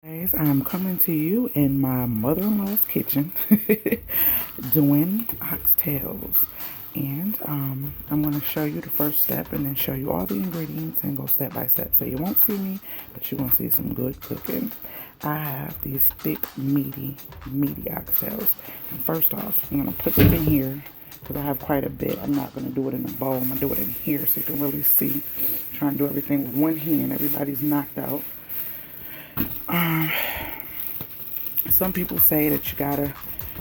Guys, I'm coming to you in my mother-in-law's kitchen doing oxtails. And I'm going to show you the first step and then show you all the ingredients and go step by step. So you won't see me, but you're going to see some good cooking. I have these thick, meaty oxtails. And first off, I'm going to put them in here because I have quite a bit. I'm not going to do it in a bowl. I'm going to do it in here so you can really see. I'm trying to do everything with one hand. Everybody's knocked out. Some people say that you gotta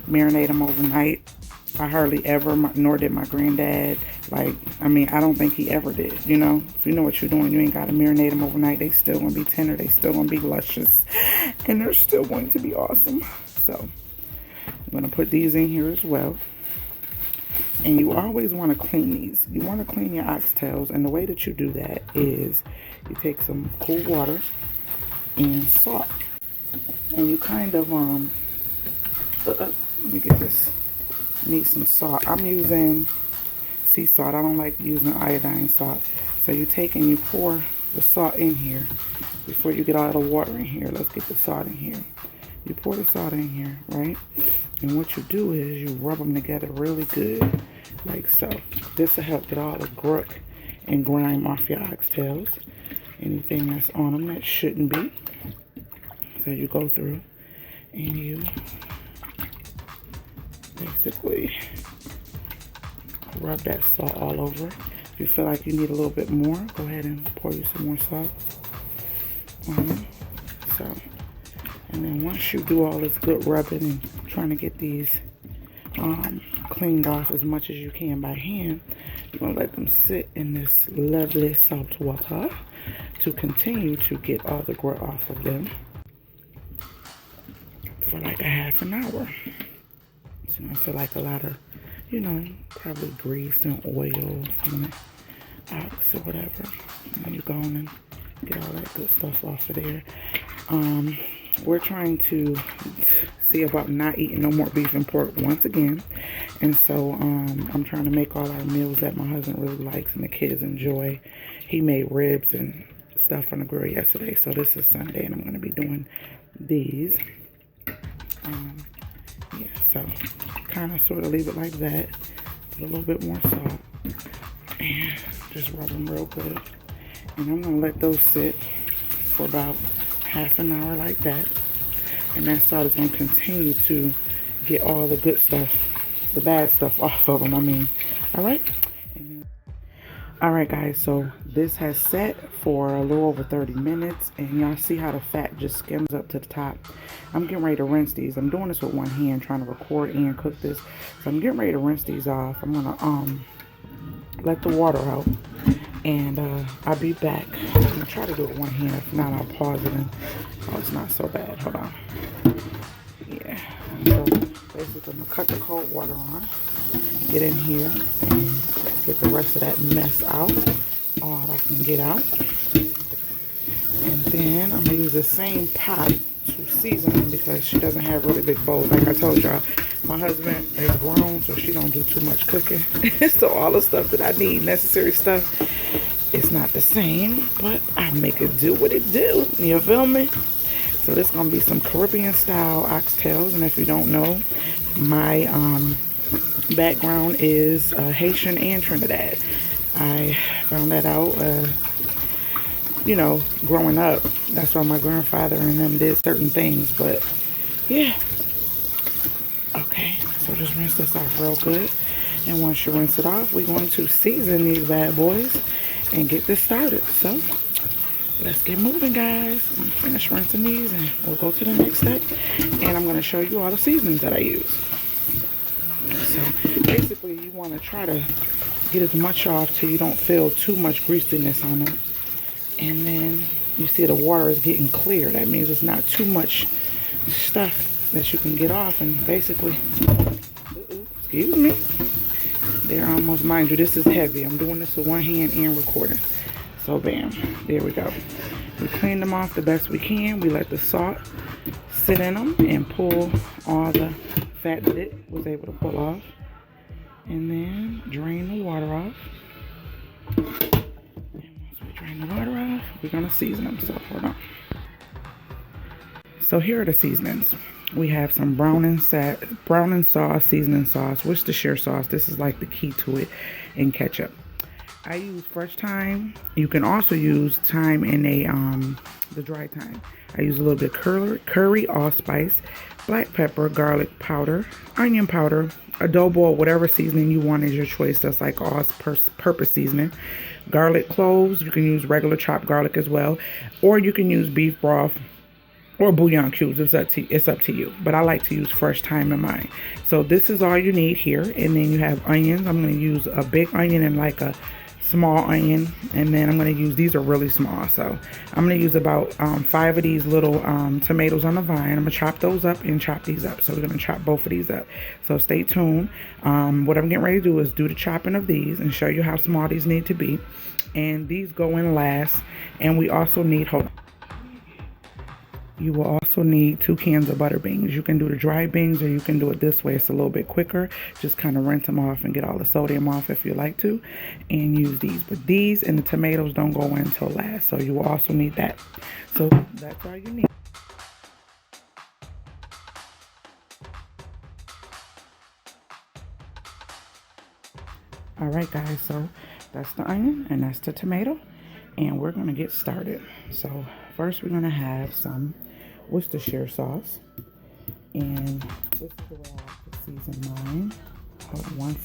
marinate them overnight. I hardly ever, nor did my granddad. I don't think he ever did. You know, if you know what you're doing, you ain't gotta marinate them overnight. They still gonna be tender. They still gonna be luscious, and they're still going to be awesome. So I'm gonna put these in here as well. And you always want to clean these. You want to clean your oxtails, and the way that you do that is you take some cool water and salt, and you kind of let me get this. Need some salt. I'm using sea salt. I don't like using iodine salt. So you take and you pour the salt in here before you get all the water in here. Let's get the salt in here. You pour the salt in here, right? And what you do is you rub them together really good, like so. This will help get all the gruck and grime off your oxtails. Anything that's on them that shouldn't be. So you go through and you basically rub that salt all over. If you feel like you need a little bit more, go ahead and pour you some more salt on them. So, and then once you do all this good rubbing and trying to get these cleaned off as much as you can by hand, you're going to let them sit in this lovely salt water to continue to get all the grit off of them for like a half an hour. So I feel like a lot of, probably grease and oil from the ox or whatever. And you go on and get all that good stuff off of there. We're trying to see about not eating no more beef and pork once again. And so I'm trying to make all our meals that my husband really likes and the kids enjoy. He made ribs and stuff on the grill yesterday. So this is Sunday and I'm going to be doing these. Yeah, so kind of sort of leave it like that. Put a little bit more salt. And just rub them real good. And I'm going to let those sit for about half an hour like that. And that salt is going to continue to get all the good stuff, the bad stuff off of them, Alright? Alright guys, so this has set for a little over 30 minutes. And y'all see how the fat just skims up to the top. I'm getting ready to rinse these. I'm doing this with one hand, trying to record and cook this. So I'm getting ready to rinse these off. I'm going to let the water out. And I'll be back. I'm going to try to do it with one hand. If not, I'll pause it. And, oh, it's not so bad. Hold on. Yeah. So basically, I'm going to cut the cold water on. Get in here and get the rest of that mess out. All I can get out. And then I'm going to use the same pot to season them because she doesn't have really big bowls. Like I told y'all, my husband is grown, so she don't do too much cooking. So all the stuff that I need, necessary stuff, it's not the same, but I make it do what it do. You feel me? So this is going to be some Caribbean style oxtails. And if you don't know, my background is Haitian and Trinidad. I found that out, growing up. That's why my grandfather and them did certain things. But yeah. Okay, so just rinse this off real good. And once you rinse it off, we're going to season these bad boys and get this started. So let's get moving, guys. I'm gonna finish rinsing these and we'll go to the next step. And I'm going to show you all the seasonings that I use. So basically, you want to try to get as much off till you don't feel too much greasiness on them. And then you see the water is getting clear. That means it's not too much stuff that you can get off. And basically, excuse me, they're almost, mind you, this is heavy. I'm doing this with one hand and recording. So bam, there we go. We clean them off the best we can. We let the salt sit in them and pull all the fat that it was able to pull off. And then drain the water off. And once we drain the water off, we're going to season them. So hold on. So here are the seasonings. We have some brown and sauce, seasoning sauce, Worcestershire sauce. This is like the key to it, and ketchup. I use fresh thyme. You can also use thyme in the dry thyme. I use a little bit of curry allspice, black pepper, garlic powder, onion powder, adobo, or whatever seasoning you want is your choice. That's like all-purpose seasoning. Garlic cloves. You can use regular chopped garlic as well, or you can use beef broth or bouillon cubes. It's up to you, but I like to use fresh thyme in mine. So this is all you need here. And then you have onions. I'm going to use a big onion and like a small onion, and then I'm going to use, these are really small, so I'm going to use about 5 of these little tomatoes on the vine. I'm going to chop those up and chop these up. So we're going to chop both of these up, so stay tuned. What I'm getting ready to do is do the chopping of these and show you how small these need to be, and these go in last. And we also need, you will also need 2 cans of butter beans. You can do the dry beans, or you can do it this way. It's a little bit quicker. Just kind of rinse them off and get all the sodium off if you like to, and use these. But these and the tomatoes don't go in until last, so you will also need that. So that's all you need. All right, guys, so that's the onion and that's the tomato, and we're going to get started. So first we're going to have some Worcestershire sauce, and this is the way I like to season mine. Hold on one.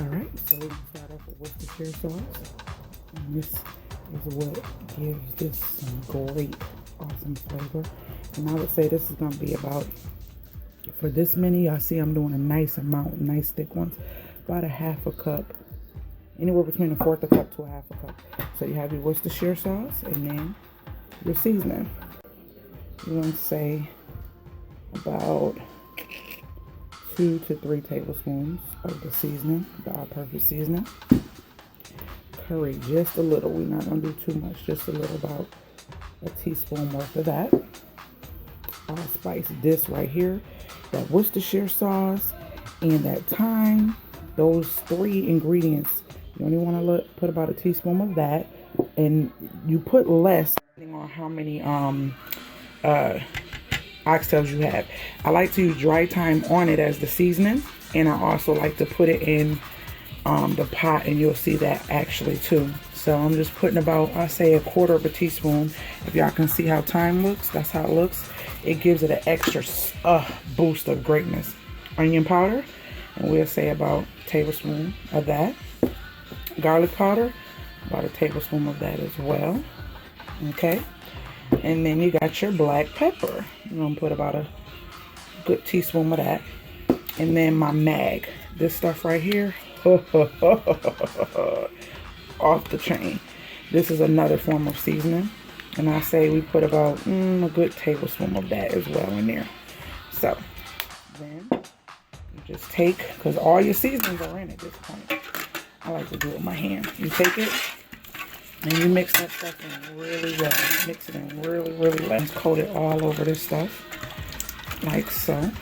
Alright, so we're going to start off with Worcestershire sauce, and this is what gives this some great, awesome flavor. And I would say this is going to be about, for this many, I see I'm doing a nice amount, nice thick ones, about a half a cup, anywhere between a fourth a cup to a half a cup. So you have your Worcestershire sauce, and then your seasoning. You're going to say about 2 to 3 tablespoons of the seasoning, the all-purpose seasoning. Curry, just a little. We're not going to do too much, just a little, about a teaspoon worth of that. Allspice, this right here, that Worcestershire sauce and that thyme, those 3 ingredients. You only want to put about a teaspoon of that, and you put less depending on how many oxtails you have. I like to use dry thyme on it as the seasoning, and I also like to put it in the pot, and you'll see that actually too. So I'm just putting about, I say, a quarter of a teaspoon. If y'all can see how thyme looks, that's how it looks. It gives it an extra boost of greatness. Onion powder, and we'll say about a tablespoon of that. Garlic powder, about a tablespoon of that as well. Okay, and then you got your black pepper. You're gonna put about a good teaspoon of that. And then my mag, this stuff right here, off the chain. This is another form of seasoning, and I say we put about a good tablespoon of that as well in there. So then you just take, because all your seasonings are in at this point. I like to do it with my hand. You take it and you mix that stuff in really well. Mix it in really, really well. Coat it all over this stuff, like so.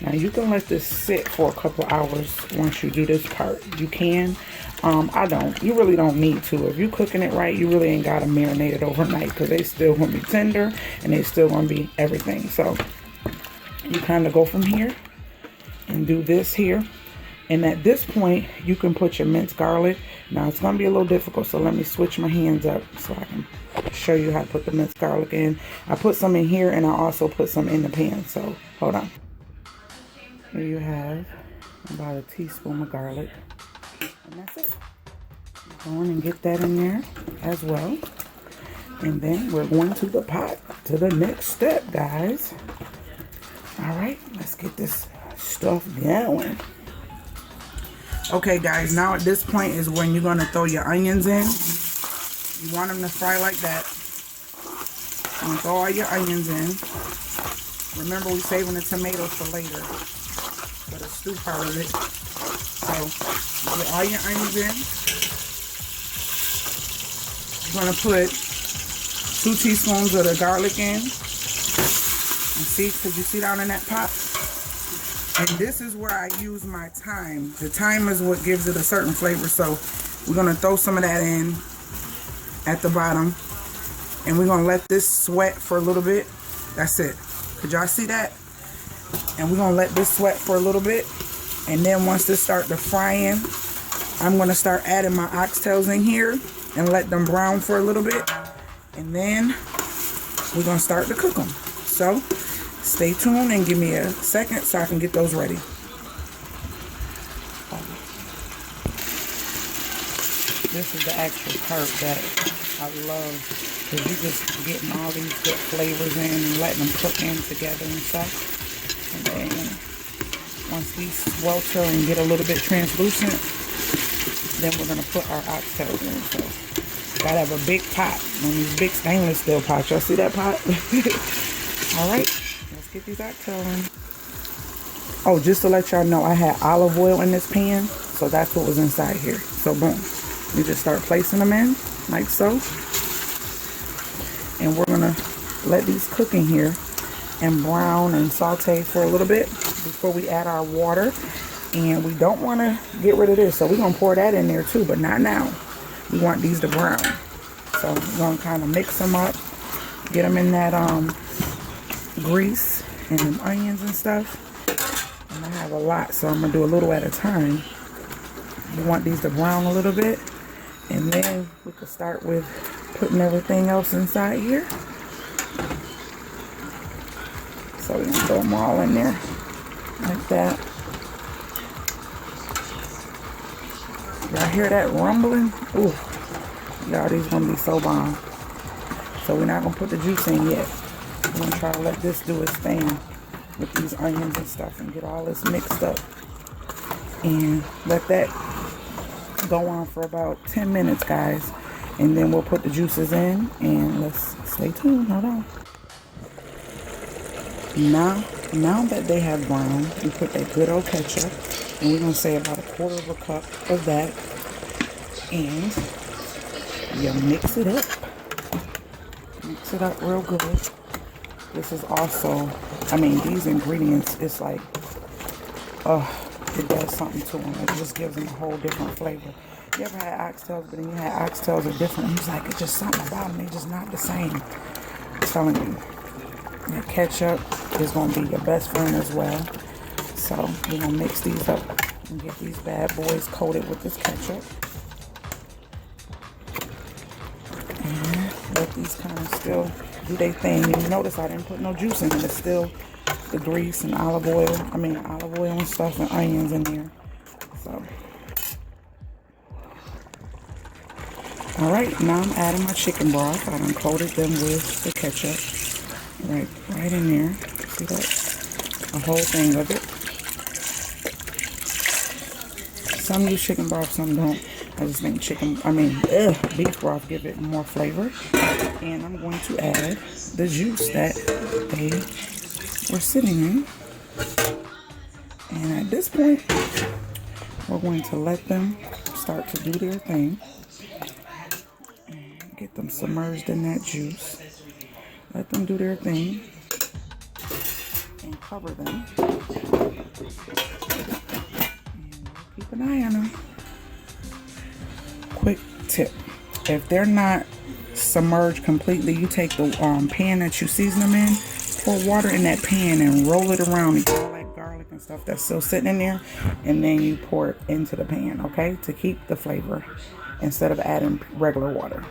Now you can let this sit for a couple hours once you do this part. You can. I don't. You really don't need to. If you're cooking it right, you really ain't got to marinate it overnight, because they still going to be tender and they still going to be everything. So you kind of go from here and do this here. And at this point, you can put your minced garlic. Now, it's going to be a little difficult, so let me switch my hands up so I can show you how to put the minced garlic in. I put some in here, and I also put some in the pan, so hold on. Here you have about a teaspoon of garlic, and that's it. Go on and get that in there as well. And then we're going to the pot, to the next step, guys. All right, let's get this stuff going. Okay, guys, now at this point is when you're going to throw your onions in. You want them to fry like that. And throw all your onions in. Remember, we're saving the tomatoes for later, for the stew part of it. So, get all your onions in. You're going to put 2 teaspoons of the garlic in. And see, because you see down in that pot? And this is where I use my thyme. The thyme is what gives it a certain flavor. So we're going to throw some of that in at the bottom. And we're gonna let this sweat for a little bit. That's it. Could y'all see that? And we're gonna let this sweat for a little bit. And then once this start to frying, I'm gonna start adding my oxtails in here and let them brown for a little bit. And then we're gonna start to cook them. So stay tuned and give me a second so I can get those ready. This is the actual part that I love, because you just getting all these good flavors in and letting them cook in together and stuff. And then once these swelter and get a little bit translucent, then we're gonna put our oxtails in. So gotta have a big pot, one of these big stainless steel pots. Y'all see that pot? All right, let's get these oxtails in. Oh, just to let y'all know, I had olive oil in this pan, so that's what was inside here. So boom. You just start placing them in, like so. And we're gonna let these cook in here and brown and saute for a little bit before we add our water. And we don't wanna get rid of this, so we're gonna pour that in there too, but not now. We want these to brown. So we're gonna kind of mix them up, get them in that grease and them onions and stuff. And I have a lot, so I'm gonna do a little at a time. We want these to brown a little bit. And then we could start with putting everything else inside here. So we're gonna throw them all in there like that. Y'all hear that rumbling? Ooh, y'all, these gonna be so bomb. So we're not gonna put the juice in yet. We're gonna try to let this do its thing with these onions and stuff and get all this mixed up. And let that go on for about 10 minutes, guys, and then we'll put the juices in. And let's stay tuned. Hold on. Now that they have browned, we put that good old ketchup, and we're gonna say about 1/4 cup of that, and you mix it up real good. This is also, I mean, these ingredients, it's like, it does something to them. It just gives them a whole different flavor. You ever had oxtails, but then you had oxtails are different. It's like, it's just something about them. They're just not the same. I'm telling you. That ketchup is going to be your best friend as well. So we're going to mix these up and get these bad boys coated with this ketchup. And let these kind of still do their thing. And you notice I didn't put no juice in it. It's still the grease and olive oil and stuff and onions in there. So all right, now I'm adding my chicken broth. I done coated them with the ketchup right in there. See that? A whole thing of it. Some use chicken broth, some don't. I just think beef broth give it more flavor. And I'm going to add the juice that they were sitting in. And at this point, we're going to let them start to do their thing. And get them submerged in that juice. Let them do their thing. And cover them. And keep an eye on them. Quick tip. If they're not submerged completely, you take the pan that you season them in, pour water in that pan and roll it around and get all that garlic and stuff that's still sitting in there, and then you pour it into the pan, okay, to keep the flavor instead of adding regular water.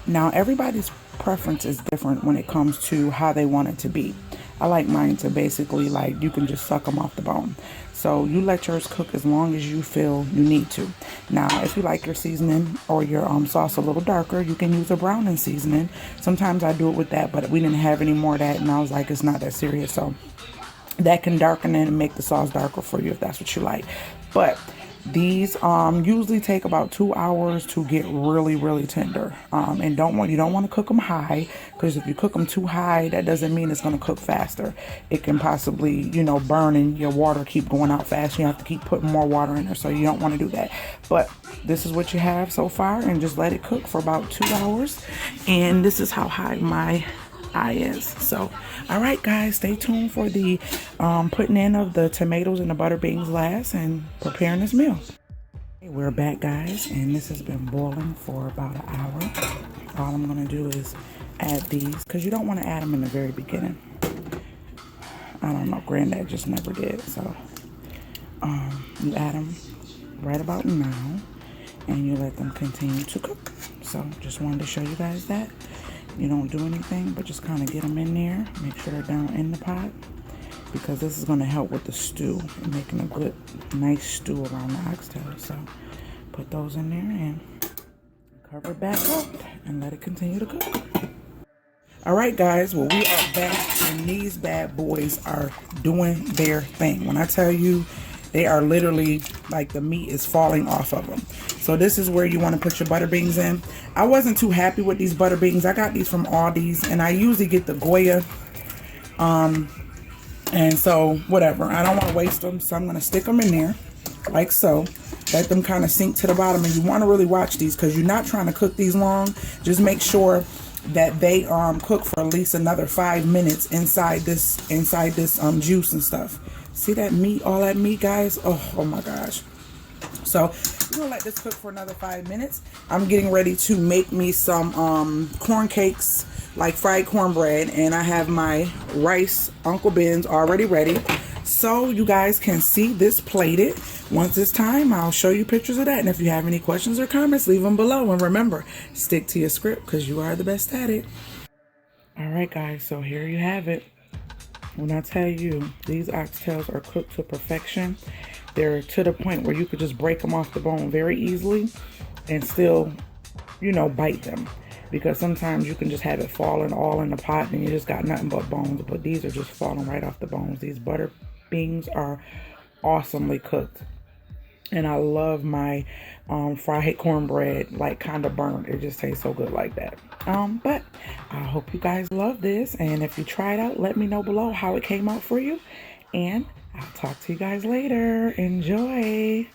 Now everybody's preference is different when it comes to how they want it to be. I like mine to basically, like, you can just suck them off the bone. So you let yours cook as long as you feel you need to. Now, if you like your seasoning or your sauce a little darker, you can use a browning seasoning. Sometimes I do it with that, but we didn't have any more of that, and I was like, it's not that serious. So that can darken it and make the sauce darker for you if that's what you like. But these usually take about 2 hours to get really, really tender. And you don't want to cook them high, because if you cook them too high, that doesn't mean it's going to cook faster. It can possibly, burn and your water keep going out fast. You have to keep putting more water in there, so you don't want to do that. But this is what you have so far, and just let it cook for about 2 hours. And this is how high my eye is. So all right, guys, stay tuned for the putting in of the tomatoes and the butter beans last, and preparing this meal. Okay, we're back, guys, and this has been boiling for about an hour. all I'm gonna do is add these, because you don't want to add them in the very beginning. I don't know, Granddad just never did. So you add them right about now, and you let them continue to cook. So just wanted to show you guys that. You don't do anything, but just kind of get them in there. Make sure they're down in the pot, because this is going to help with the stew and making a good, nice stew around the oxtails. So put those in there and cover it back up and let it continue to cook. All right, guys, well, we are back, and these bad boys are doing their thing. When I tell you, they are literally, like, the meat is falling off of them. So this is where you want to put your butter beans in. I wasn't too happy with these butter beans. I got these from Aldi's, and I usually get the Goya. And so, whatever. I don't want to waste them, so I'm going to stick them in there, like so. Let them kind of sink to the bottom, and you want to really watch these, because you're not trying to cook these long. Just make sure that they cook for at least another 5 minutes inside this juice and stuff. See that meat, all that meat, guys? Oh my gosh. So we're gonna let this cook for another 5 minutes. I'm getting ready to make me some corn cakes, like fried cornbread, and I have my rice Uncle Ben's already ready, so you guys can see this plated. Once it's time, I'll show you pictures of that. And if you have any questions or comments, leave them below. And remember, stick to your script, because you are the best at it. All right, guys, so here you have it. When I tell you, these oxtails are cooked to perfection. They're to the point where you could just break them off the bone very easily and still, you know, bite them. Because sometimes you can just have it falling all in the pot and you just got nothing but bones. But these are just falling right off the bones. These butter beans are awesomely cooked. And I love my fried cornbread, like, kind of burnt. It just tastes so good like that. But I hope you guys love this. And if you try it out, let me know below how it came out for you. And I'll talk to you guys later. Enjoy.